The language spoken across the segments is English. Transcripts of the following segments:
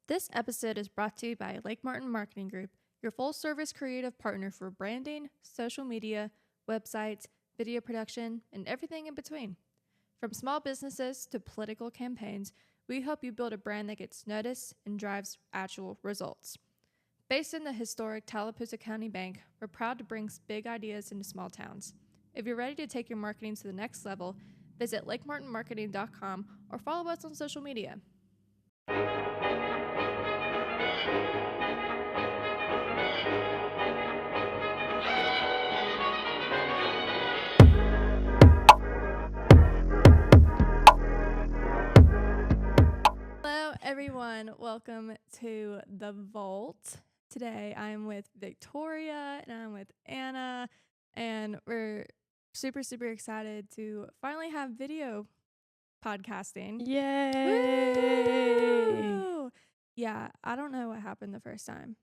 This episode is brought to you by Lake Martin Marketing Group, your full-service creative partner for branding, social media, websites, video production, and everything in between. From small businesses to political campaigns, we help you build a brand that gets noticed and drives actual results. Based in the historic Tallapoosa County Bank, we're proud to bring big ideas into small towns. If you're ready to take your marketing to the next level, visit lakemartinmarketing.com or follow us on social media. Hello, everyone. Welcome to The Vault. Today, I'm with Victoria and I'm with Anna, and we're super excited to finally have video podcasting. Yay! Woo! Yeah, I don't know what happened the first time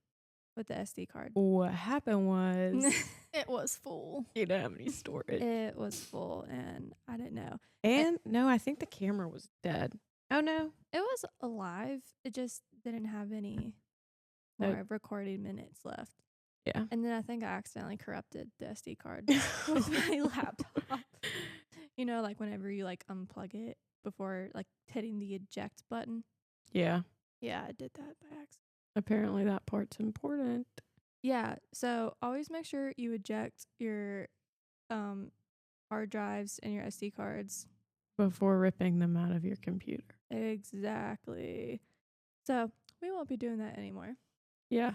with the SD card. What happened was It was full. you don't have any storage. It was full, and I didn't know. And no, I think the camera was dead. Oh no. It was alive. It just didn't have any more recorded minutes left. Yeah. And then I think I accidentally corrupted the SD card with my laptop. You know, like whenever you like unplug it before like hitting the eject button. Yeah. Yeah, I did that by accident. Apparently that part's important. Yeah, so always make sure you eject your hard drives and your SD cards Before ripping them out of your computer. Exactly. So we won't be doing that anymore. Yeah.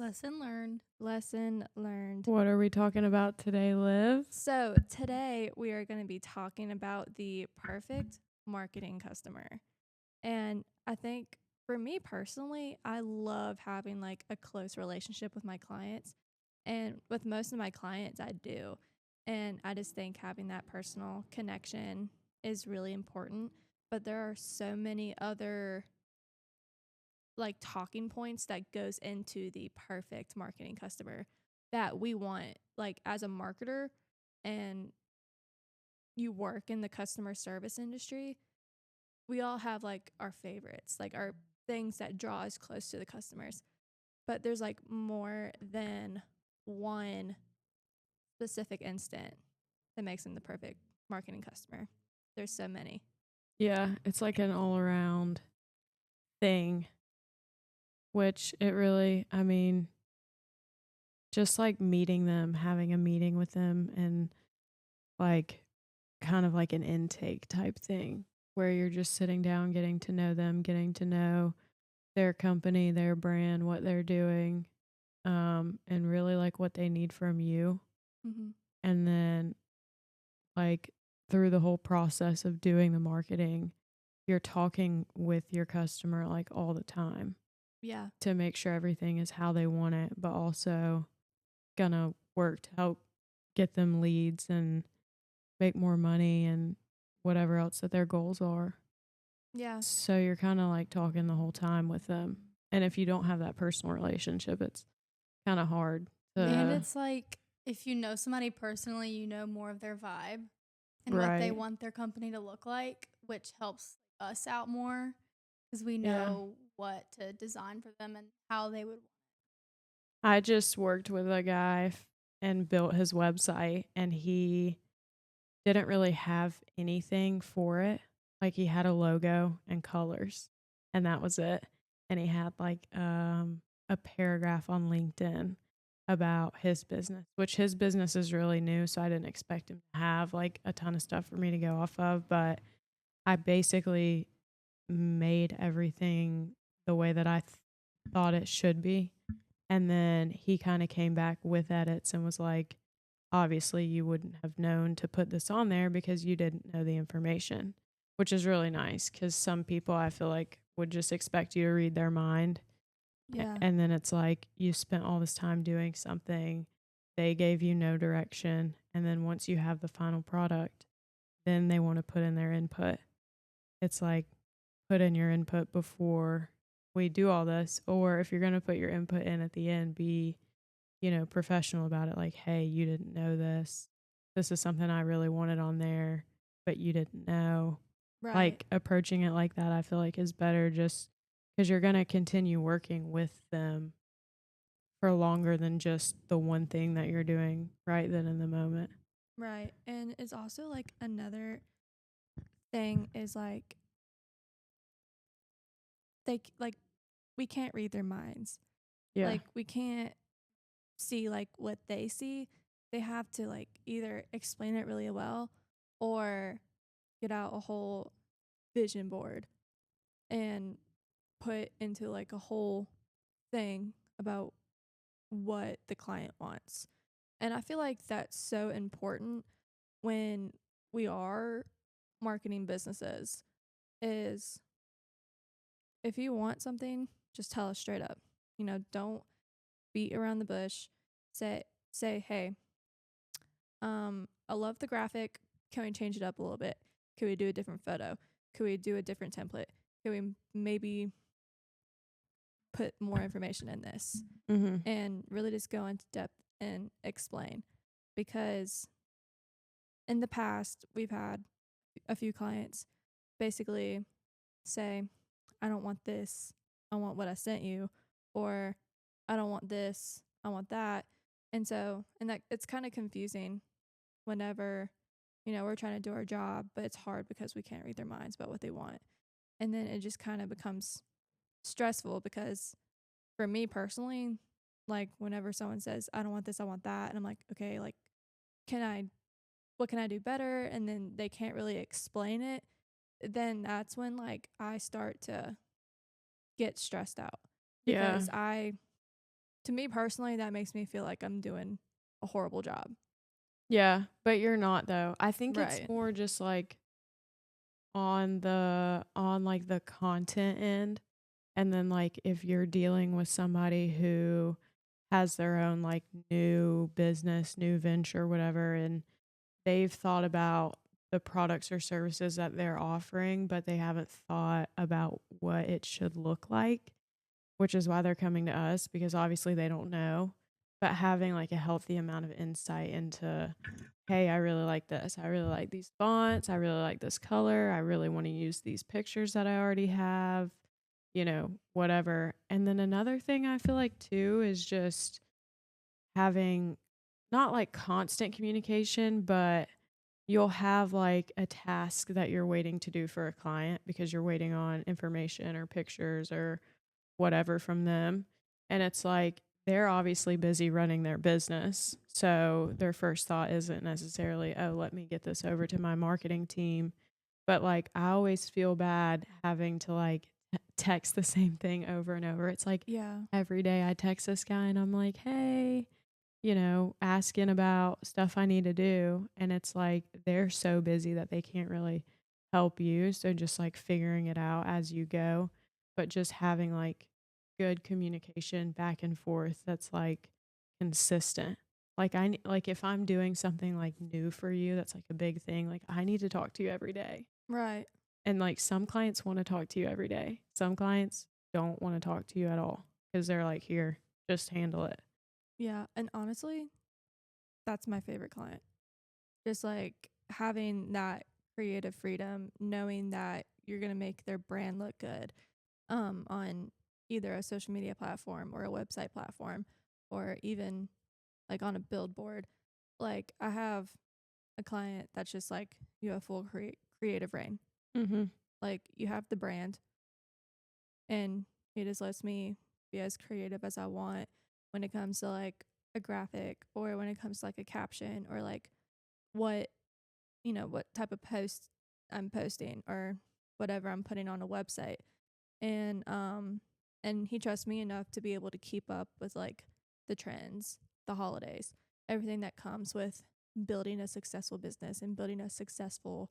Lesson learned. Lesson learned. What are we talking about today, Liv? So today we are going to be talking about the perfect marketing customer. And I think for me personally, I love having like a close relationship with my clients. And with most of my clients, I do. And I just think having that personal connection is really important. But there are so many other like talking points that goes into the perfect marketing customer that we want, like as a marketer and you work in the customer service industry, we all have like our favorites, like our things that draw us close to the customers. But there's like more than one specific instant that makes them the perfect marketing customer. There's so many. Yeah, it's like an all around thing. Which it really, I mean, just like meeting them, having a meeting with them and like kind of like an intake type thing where you're just sitting down, getting to know them, getting to know their company, their brand, what they're doing, and really like what they need from you. Mm-hmm. And then like through the whole process of doing the marketing, you're talking with your customer like all the time. Yeah. To make sure everything is how they want it, but also gonna work to help get them leads and make more money and whatever else that their goals are. Yeah. So you're kind of like talking the whole time with them. And if you don't have that personal relationship, it's kind of hard to. And it's like if you know somebody personally, you know more of their vibe and what they Right. want their company to look like, which helps us out more because we know what to design for them and how they would. I just worked with a guy and built his website, and he didn't really have anything for it. Like he had a logo and colors, and that was it. And he had like a paragraph on LinkedIn about his business, which his business is really new, so I didn't expect him to have like a ton of stuff for me to go off of, but I basically made everything the way that I thought it should be. And then he kind of came back with edits and was like, obviously you wouldn't have known to put this on there because you didn't know the information, which is really nice because some people I feel like would just expect you to read their mind. Yeah. And then it's like you spent all this time doing something, they gave you no direction, and then once you have the final product, then they want to put in their input. It's like put in your input before we do all this, or if you're going to put your input in at the end, be professional about it. Like, hey, you didn't know this. This is something I really wanted on there, but you didn't know. Right. Like approaching it like that, I feel like is better just because you're going to continue working with them for longer than just the one thing that you're doing right then in the moment. Right. And it's also like another thing is like like we can't read their minds. Yeah. Like we can't see like what they see. They have to like either explain it really well or get out a whole vision board and put into like a whole thing about what the client wants. And I feel like that's so important when we are marketing businesses is if you want something, just tell us straight up. You know, don't beat around the bush. Say hey, I love the graphic. Can we change it up a little bit? Could we do a different photo? Could we do a different template? Could we maybe put more information in this? Mm-hmm. And really just go into depth and explain. Because in the past, we've had a few clients basically say, I don't want this. I want what I sent you. Or I don't want this. I want that. And so, and that it's kind of confusing whenever, you know, we're trying to do our job, but it's hard because we can't read their minds about what they want. And then it just kind of becomes stressful because for me personally, like whenever someone says, I don't want this, I want that, and I'm like, okay, like, what can I do better? And then they can't really explain it, then that's when like I start to get stressed out Yeah. because to me personally, that makes me feel like I'm doing a horrible job. Yeah. But you're not, though. I think it's Right. more just like on like the content end. And then like if you're dealing with somebody who has their own like new business, new venture, whatever, and they've thought about the products or services that they're offering, but they haven't thought about what it should look like, which is why they're coming to us because obviously they don't know. But having like a healthy amount of insight into, hey, I really like this. I really like these fonts. I really like this color. I really want to use these pictures that I already have, whatever. And then another thing I feel like too is just having not like constant communication, but you'll have like a task that you're waiting to do for a client because you're waiting on information or pictures or whatever from them. And it's like they're obviously busy running their business. So their first thought isn't necessarily, oh, let me get this over to my marketing team. But like I always feel bad having to like text the same thing over and over. It's like Yeah. every day I text this guy and I'm like, hey, asking about stuff I need to do. And it's like they're so busy that they can't really help you. So just like figuring it out as you go, but just having like good communication back and forth that's like consistent. Like like if I'm doing something like new for you, that's like a big thing. Like I need to talk to you every day. Right. And like some clients want to talk to you every day. Some clients don't want to talk to you at all because they're like, here, just handle it. Yeah. And honestly, that's my favorite client. Just like having that creative freedom, knowing that you're going to make their brand look good on either a social media platform or a website platform or even like on a billboard. Like I have a client that's just like you have full creative reign. Mm-hmm. Like you have the brand and he just lets me be as creative as I want when it comes to like a graphic or when it comes to like a caption or like what what type of post I'm posting or whatever I'm putting on a website. And he trusts me enough to be able to keep up with like the trends, the holidays, everything that comes with building a successful business and building a successful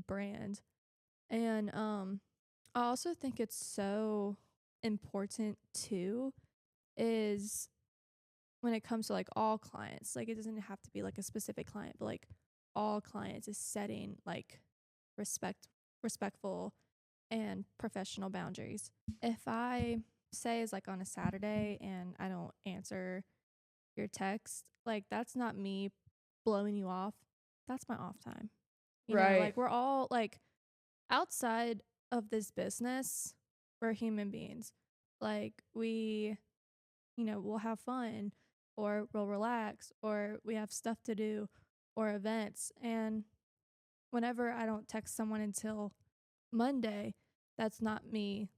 brand. And I also think it's so important too is when it comes to like all clients, like it doesn't have to be like a specific client, but like all clients is setting like respectful and professional boundaries. If I say is like on a Saturday and I don't answer your text, like that's not me blowing you off. That's my off time. You know, Right. like we're all like outside of this business, we're human beings. Like we, we'll have fun or we'll relax or we have stuff to do or events. And whenever I don't text someone until Monday, that's not me,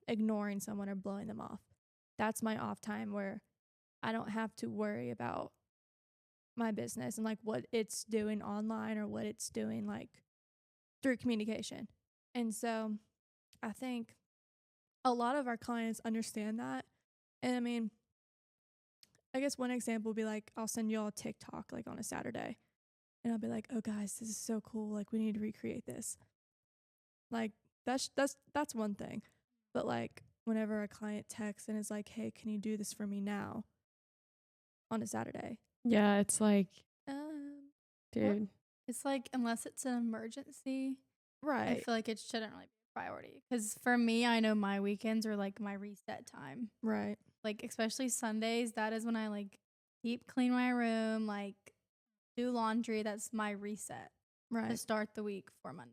ignoring someone or blowing them off. That's my off time where I don't have to worry about my business and like what it's doing online or what it's doing like through communication. And so I think a lot of our clients understand that. And I mean, I guess one example would be like, I'll send you all a TikTok like on a Saturday and I'll be like, oh guys, this is so cool. Like we need to recreate this. Like that's one thing. But like whenever a client texts and is like, hey, can you do this for me now on a Saturday? Yeah, it's like, Um, Or dude. it's like unless it's an emergency, I right, feel like it shouldn't really be a priority. Because for me, I know my weekends are like my reset time. right, Like especially Sundays, that is when I like deep clean my room, like do laundry. That's my reset to right, start the week for Monday.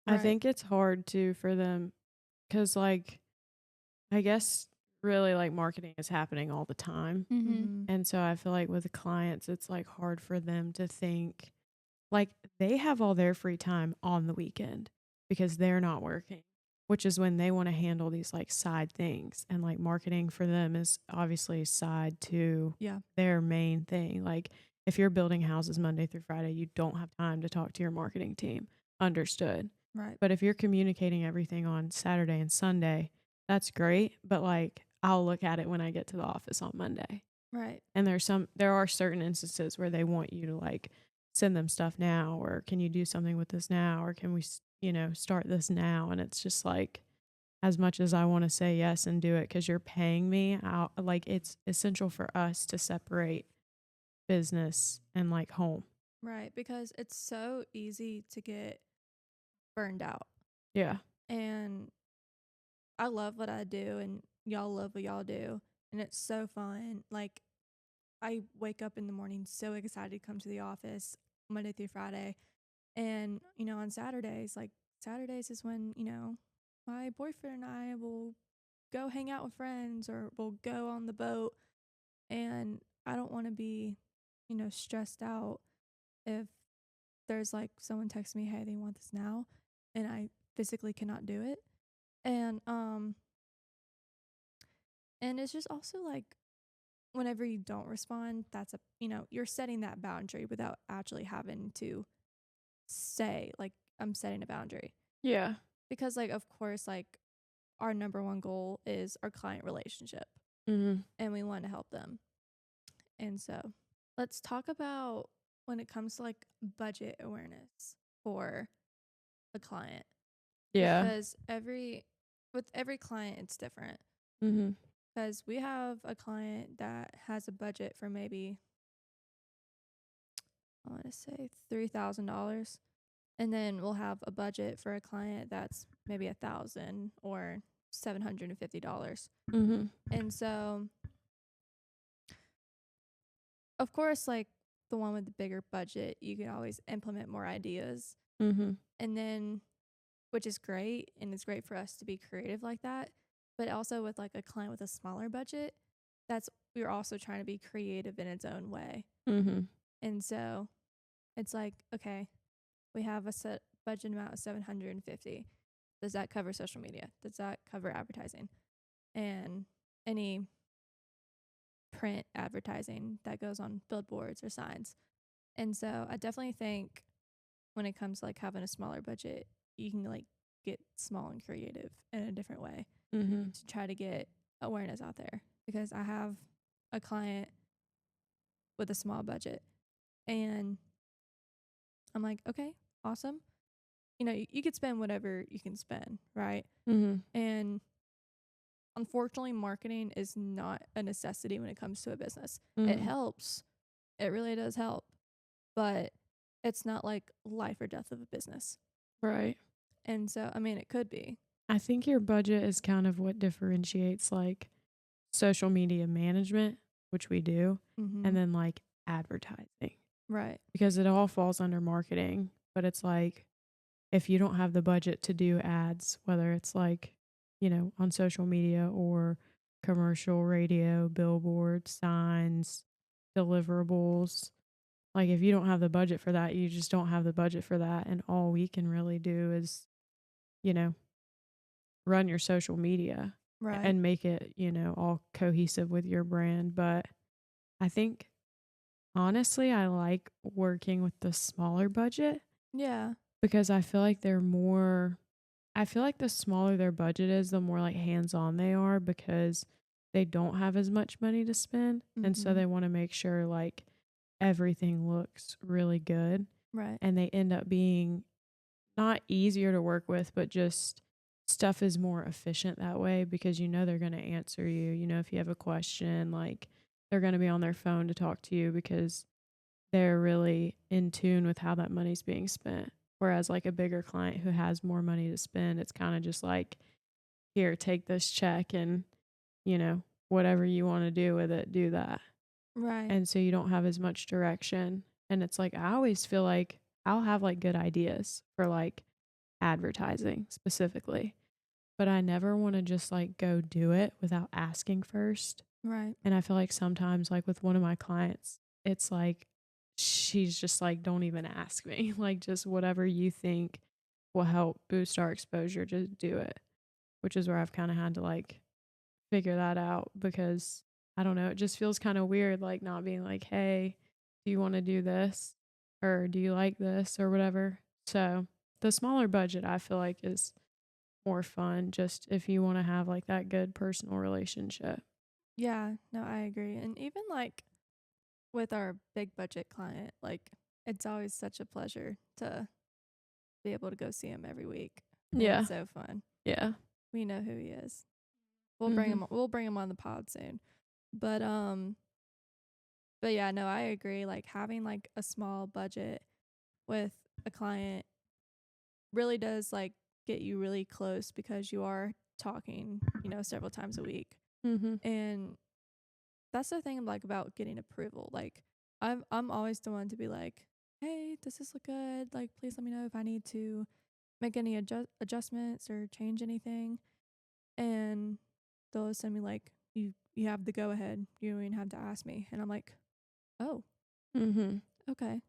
I right, think it's hard too for them because, like, I guess really like marketing is happening all the time. Mm-hmm. mm-hmm, And so I feel like with the clients, it's like hard for them to think like they have all their free time on the weekend because they're not working, which is when they want to handle these like side things. And like marketing for them is obviously side to yeah, their main thing. Like if you're building houses Monday through Friday, you don't have time to talk to your marketing team. Understood. right, But if you're communicating everything on Saturday and Sunday, that's great. But like I'll look at it when I get to the office on Monday. right, And there are certain instances where they want you to like send them stuff now, or can you do something with this now, or can we start this now? And it's just like, as much as I want to say yes and do it because you're paying me out, like it's essential for us to separate business and like home. right. Because it's so easy to get burned out. Yeah. And I love what I do, and y'all love what y'all do. And it's so fun. Like, I wake up in the morning so excited to come to the office Monday through Friday. And, on Saturdays, like, Saturdays is when, my boyfriend and I will go hang out with friends or we'll go on the boat. And I don't want to be, stressed out if there's like someone texts me, hey, they want this now, and I physically cannot do it. And and it's just also like whenever you don't respond, that's you're setting that boundary without actually having to say like I'm setting a boundary. Yeah. Because like of course like our number one goal is our client relationship Mm-hmm. and we want to help them. And so let's talk about when it comes to like budget awareness for a client, Yeah. because with every client it's different. Mm-hmm. Because we have a client that has a budget for maybe I want to say $3,000, and then we'll have a budget for a client that's maybe 1,000 or $750. Mm-hmm. And so, of course, like the one with the bigger budget, you can always implement more ideas, Mm-hmm. and then which is great, and it's great for us to be creative like that. But also with like a client with a smaller budget, that's we're also trying to be creative in its own way. Mm-hmm. And so it's like, okay, we have a set budget amount of 750. Does that cover social media? Does that cover advertising and any print advertising that goes on billboards or signs? And so I definitely think when it comes to like having a smaller budget, you can like get small and creative in a different way Mm-hmm. to try to get awareness out there. Because I have a client with a small budget and I'm like, okay, awesome. You could spend whatever you can spend, right? Mm-hmm. And unfortunately, marketing is not a necessity when it comes to a business. It Mm-hmm. helps, it really does help, but it's not like life or death of a business. Right. And so, I mean, it could be. I think your budget is kind of what differentiates like social media management, which we do, Mm-hmm. and then like advertising Right. because it all falls under marketing. But it's like if you don't have the budget to do ads, whether it's like, on social media or commercial radio, billboards, signs, deliverables. Like if you don't have the budget for that, you just don't have the budget for that. And all we can really do is, you know, run your social media Right. and make it, all cohesive with your brand. But I think honestly, I like working with the smaller budget Yeah. because I feel like the smaller their budget is, the more like hands on they are because they don't have as much money to spend. And so Mm-hmm. they want to make sure like everything looks really good. Right. And they end up being not easier to work with, but just stuff is more efficient that way because they're going to answer you. If you have a question, like they're going to be on their phone to talk to you because they're really in tune with how that money's being spent. Whereas like a bigger client who has more money to spend, it's kind of just like, here, take this check and, whatever you want to do with it, do that. Right. And so you don't have as much direction. And it's like, I always feel like I'll have like good ideas for like advertising specifically, but I never want to just like go do it without asking first. Right. And I feel like sometimes, like with one of my clients, it's like she's just like, don't even ask me. Like, just whatever you think will help boost our exposure, just do it, which is where I've kind of had to like figure that out because I don't know, it just feels kind of weird, like not being like, hey, do you want to do this? Or do you like this or whatever? So the smaller budget, I feel like, is more fun just if you want to have like that good personal relationship. Yeah. No, I agree. And even like with our big budget client, like it's always such a pleasure to be able to go see him every week. And Yeah. it's so fun. Yeah. We know who he is. Mhm. We'll bring him on the pod soon. But yeah, no, I agree. Like having like a small budget with a client really does like get you really close because you are talking, several times a week. Mhm. And that's the thing like about getting approval. Like I'm always the one to be like, "Hey, does this look good? Like please let me know if I need to make any adjustments or change anything." And they'll send me like, you have the go ahead. You don't even have to ask me." And I'm like, "Oh, Mhm. okay."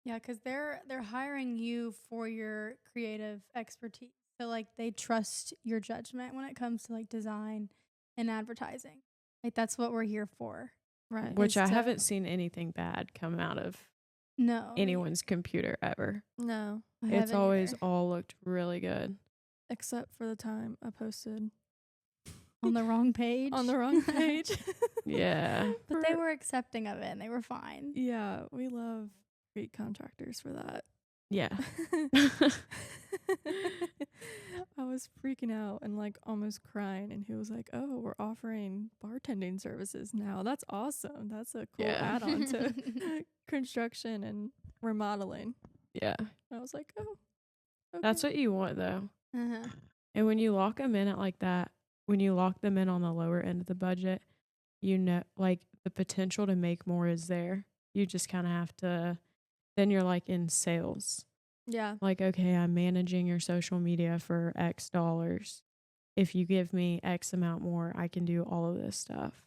Yeah, because they're hiring you for your creative expertise. So like they trust your judgment when it comes to like design and advertising. Like that's what we're here for. Right. Which Is I to haven't seen anything bad come out of no, anyone's computer ever. No, I It's haven't always either. all looked really good. except for the time I posted On the wrong page. on the wrong page. Yeah. But they were accepting of it and they were fine. Yeah, we love great contractors for that. Yeah. I was freaking out and like almost crying, and he was like, "Oh, we're offering bartending services now. That's awesome. That's a cool Yeah. add-on to construction and remodeling." Yeah. And I was like, "Oh, okay." That's what you want though. Uh-huh. And when you lock them in at like that, when you lock them in on the lower end of the budget, like the potential to make more is there. You just kind of have to, then you're like in sales. Yeah, Like, okay, I'm managing your social media for X dollars. If you give me X amount more, I can do all of this stuff.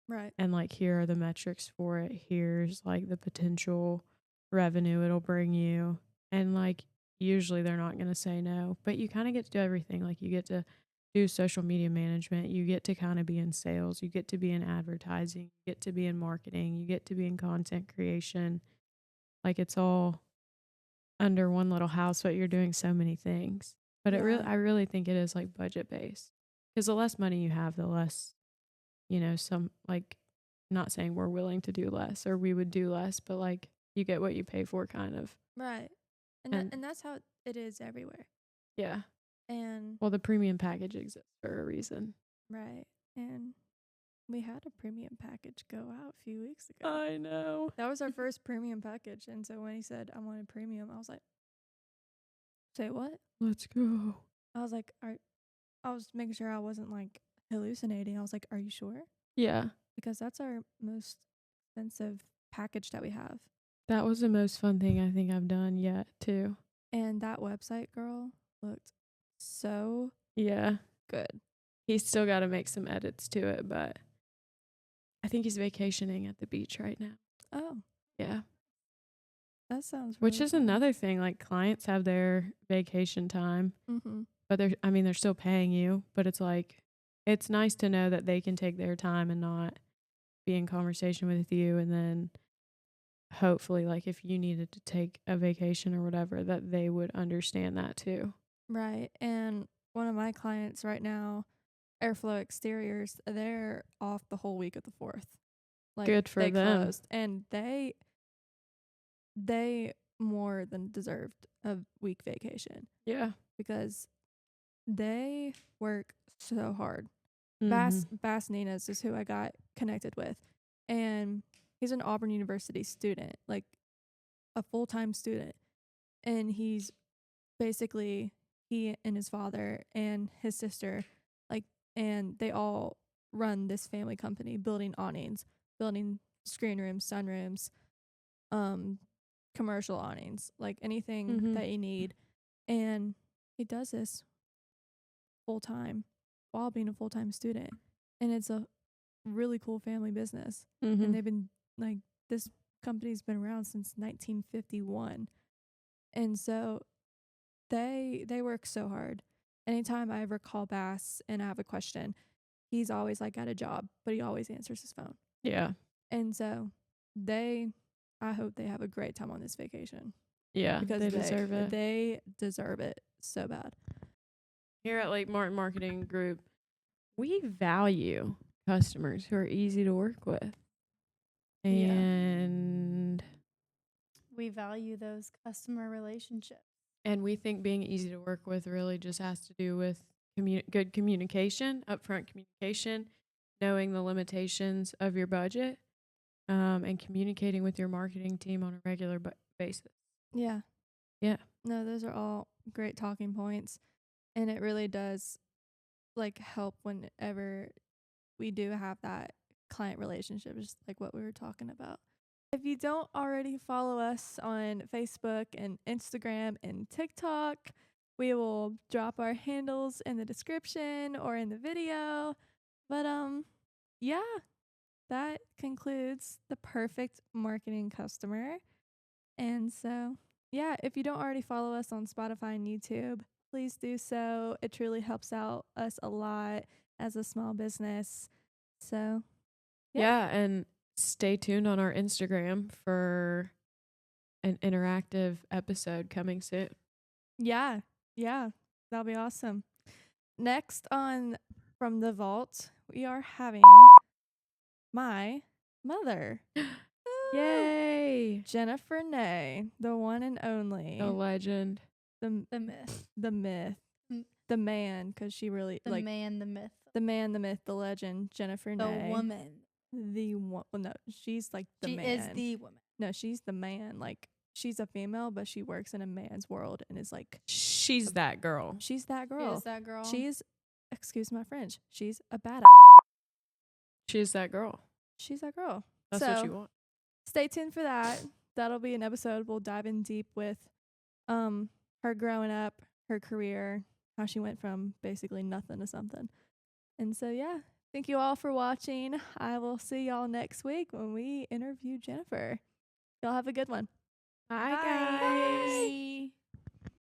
right. And like, here are the metrics for it. Here's like the potential revenue it'll bring you. And like, usually they're not going to say no, but you kind of get to do everything. Like, you get to do social media management, you get to kind of be in sales, you get to be in advertising, you get to be in marketing, you get to be in content creation. Like, it's all under one little house, but you're doing so many things. But Yeah. I really think it is like budget based because the less money you have, the less, some like, not saying we're willing to do less or we would do less, but like you get what you pay for kind of. Right. And And that's how it is everywhere. yeah, And well, the premium package exists for a reason. right. And we had a premium package go out a few weeks ago. I know. That was our first premium package. And so when he said I wanted premium, I was like, "Say what?" Let's go. I was like, I was making sure I wasn't like hallucinating. I was like, "Are you sure?" Yeah, Because that's our most expensive package that we have. that was the most fun thing I think I've done yet, too. And that website, girl, looked so Yeah. good. He's still got to make some edits to it, but I think he's vacationing at the beach right now. Oh, Yeah. that sounds Which really is fun. another thing. Like, clients have their vacation time, Mm-hmm. but they're still paying you, but it's like, it's nice to know that they can take their time and not be in conversation with you. And then hopefully, like, if you needed to take a vacation or whatever, that they would understand that too. Right. And one of my clients right now, Airflow Exteriors, they're off the whole week of the 4th. Like, Good for they them. closed, and they more than deserved a week vacation Yeah. because they work so hard. Mm-hmm. Bass Ninas is who I got connected with, and he's an Auburn University student, like a full-time student, and he's basically, he and his father and his sister, like, and they all run this family company building awnings, building screen rooms, sunrooms, um commercial awnings, like anything Mm-hmm. that you need. And he does this full time while being a full time student. And it's a really cool family business. Mm-hmm. And they've been like, this company's been around since 1951. And so they work so hard. Anytime I ever call Bass and I have a question, he's always like at a job, but he always answers his phone. Yeah. And so I hope they have a great time on this vacation Yeah. because They deserve it. They deserve it so bad. Here at Lake Martin Marketing Group, we value customers who are easy to work with. Yeah. And We value those customer relationships. and we think being easy to work with really just has to do with good communication, upfront communication, knowing the limitations of your budget, and communicating with your marketing team on a regular basis. Yeah. Yeah. No, those are all great talking points. And it really does like help whenever we do have that client relationship, just like what we were talking about. If you don't already follow us on Facebook and Instagram and TikTok, we will drop our handles in the description or in the video. But yeah, that concludes the perfect marketing customer. And so, yeah, if you don't already follow us on Spotify and YouTube, please do so. It truly helps out us a lot as a small business. So, Yeah, and stay tuned on our Instagram for an interactive episode coming soon. yeah, that'll be awesome. Next on From the Vault, we are having my mother. Yay! Jennifer Nay, the one and only. The legend. The myth. The myth. Mm. The man, because she really, The like, man, the myth. the man, the myth, the legend, Jennifer The Nay. woman. The one. Well, no, she's like the She man. is the woman. No, she's the man. Like, she's a female, but she works in a man's world and is like, She's that girl. she's that She girl. is that girl. She's, excuse my French, she's a badass. She's that girl. She's that girl. That's so, what you want. Stay tuned for that. That'll be an episode. We'll dive in deep with her growing up, her career, how she went from basically nothing to something. And so, yeah, thank you all for watching. I will see y'all next week when we interview Jennifer. Y'all have a good one. Bye, Bye. guys. Bye.